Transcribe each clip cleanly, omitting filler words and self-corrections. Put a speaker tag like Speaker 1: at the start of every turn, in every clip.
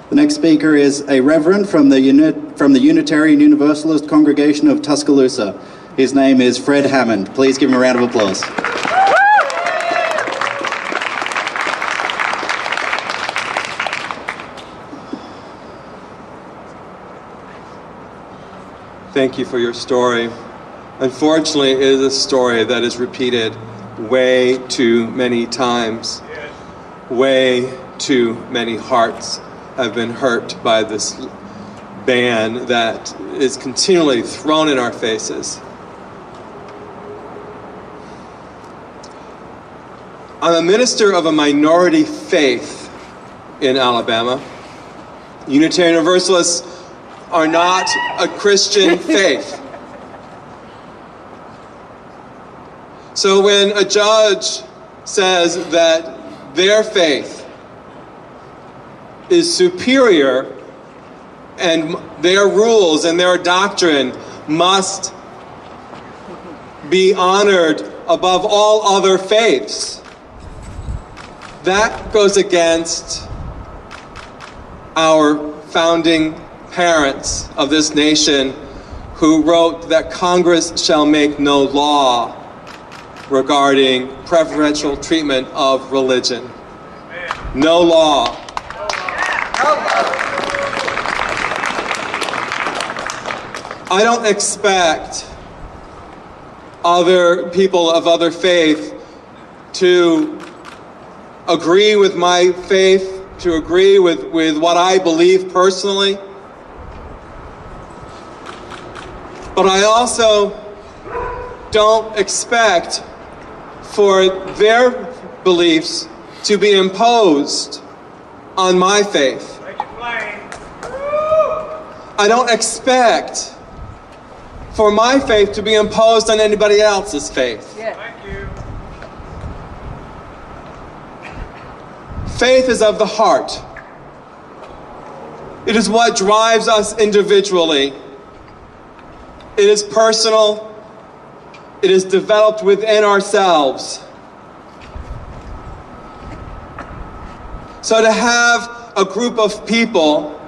Speaker 1: The next speaker is a Reverend from the Unitarian Universalist Congregation of Tuscaloosa. His name is Fred Hammond. Please give him a round of applause.
Speaker 2: Thank you for your story. Unfortunately, it is a story that is repeated way too many times. Way too many hearts have been hurt by this ban that is continually thrown in our faces. I'm a minister of a minority faith in Alabama. Unitarian Universalists are not a Christian faith. So when a judge says that their faith is superior and their rules and their doctrine must be honored above all other faiths, that goes against our founding parents of this nation who wrote that Congress shall make no law regarding preferential treatment of religion. No law. I don't expect other people of other faith to agree with my faith, to agree with what I believe personally. But I also don't expect for their beliefs to be imposed on my faith. I don't expect for my faith to be imposed on anybody else's faith.
Speaker 3: Yeah. Thank you.
Speaker 2: Faith is of the heart. It is what drives us individually. It is personal. It is developed within ourselves. So to have a group of people,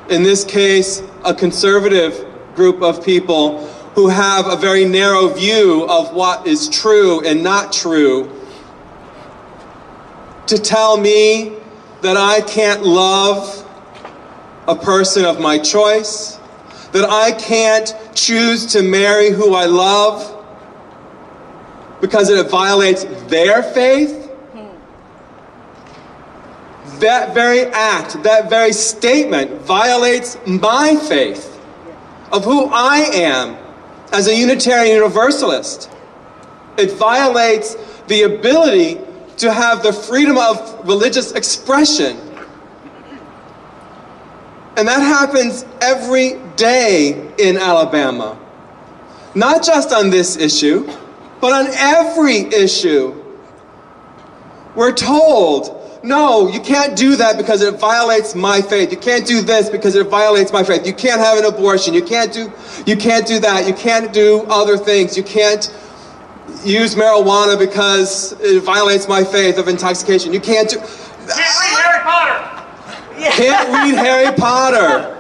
Speaker 2: in this case, a conservative group of people who have a very narrow view of what is true and not true, to tell me that I can't love a person of my choice, that I can't choose to marry who I love because it violates their faith. That very act, that very statement violates my faith of who I am as a Unitarian Universalist. It violates the ability to have the freedom of religious expression. And that happens every day in Alabama. Not just on this issue, but on every issue. We're told, no, you can't do that because it violates my faith. You can't do this because it violates my faith. You can't have an abortion. You can't do that. You can't do other things. You can't use marijuana because it violates my faith of intoxication. You can't do...
Speaker 3: Can't read Harry Potter.
Speaker 2: Can't read Harry Potter.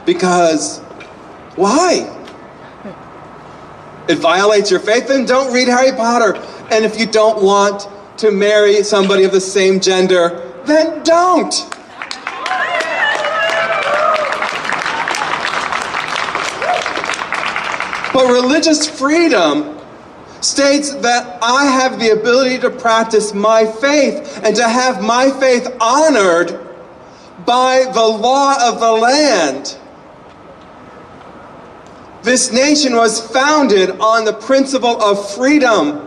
Speaker 2: Because, why? It violates your faith, then don't read Harry Potter. And if you don't want to marry somebody of the same gender, then don't. But religious freedom states that I have the ability to practice my faith and to have my faith honored by the law of the land. This nation was founded on the principle of freedom.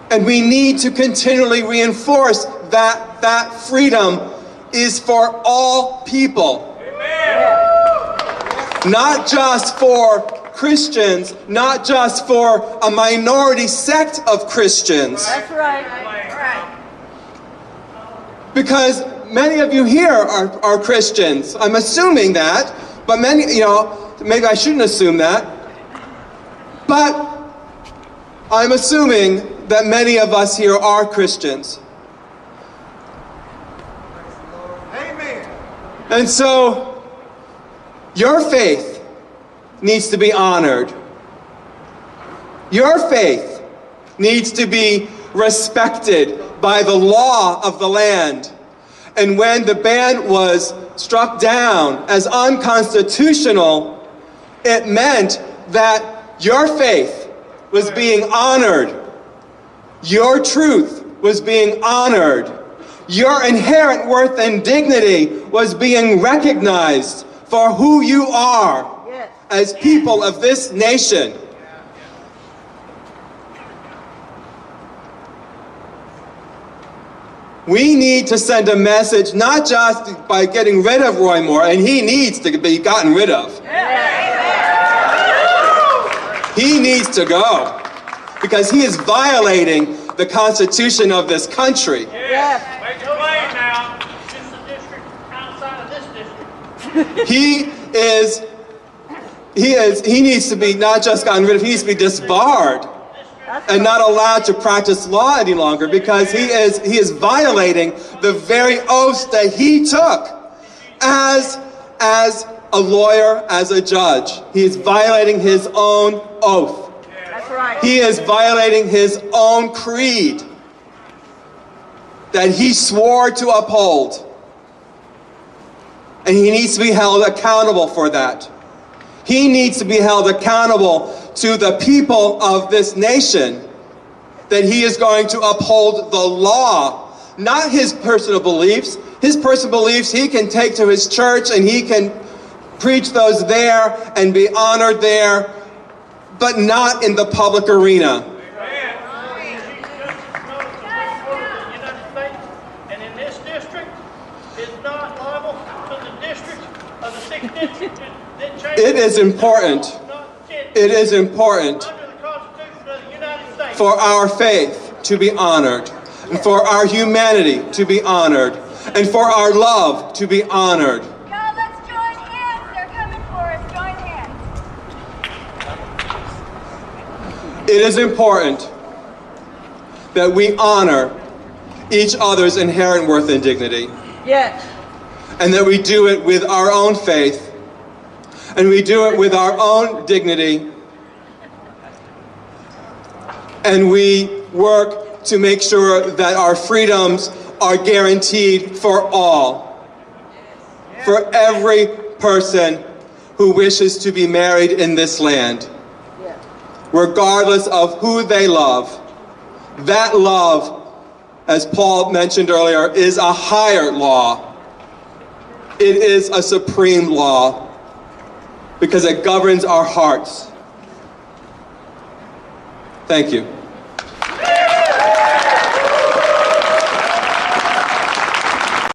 Speaker 2: And we need to continually reinforce that that freedom is for all people.
Speaker 3: Amen.
Speaker 2: Not just for Christians, not just for a minority sect of Christians.
Speaker 3: That's right.
Speaker 2: Because many of you here are Christians. I'm assuming that, but many, maybe I shouldn't assume that. But I'm assuming that many of us here are Christians.
Speaker 3: Amen.
Speaker 2: And so, your faith needs to be honored. Your faith needs to be respected by the law of the land. And when the ban was struck down as unconstitutional, it meant that your faith was being honored. Your truth was being honored. Your inherent worth and dignity was being recognized for who you are as people of this nation. We need to send a message not just by getting rid of Roy Moore, and he needs to be gotten rid of. He needs to go because he is violating the Constitution of this country.
Speaker 3: Yes. Make your claim now. This is the district outside of this district.
Speaker 2: He needs to be not just gotten rid of, he needs to be disbarred and not allowed to practice law any longer because he is violating the very oaths that he took as a lawyer, as a judge. He is violating his own oath.
Speaker 4: That's right.
Speaker 2: He is violating his own creed that he swore to uphold. And he needs to be held accountable for that. He needs to be held accountable to the people of this nation that he is going to uphold the law, not his personal beliefs. His personal beliefs he can take to his church and he can preach those there and be honored there, but not in the public arena.
Speaker 3: And in this district is not liable to the district of the 6th district.
Speaker 2: It is important. It is important
Speaker 3: Under the Constitution of the United States.
Speaker 2: for our faith to be honored, and for our humanity to be honored, and for our love to be honored.
Speaker 5: Y'all, let's join hands. They're coming for us. Join hands.
Speaker 2: It is important that we honor each other's inherent worth and dignity,
Speaker 4: Yes.
Speaker 2: and that we do it with our own faith, and we do it with our own dignity, and we work to make sure that our freedoms are guaranteed for all, for every person who wishes to be married in this land, regardless of who they love. That love, as Paul mentioned earlier, is a higher law. It is a supreme law because it governs our hearts. Thank you.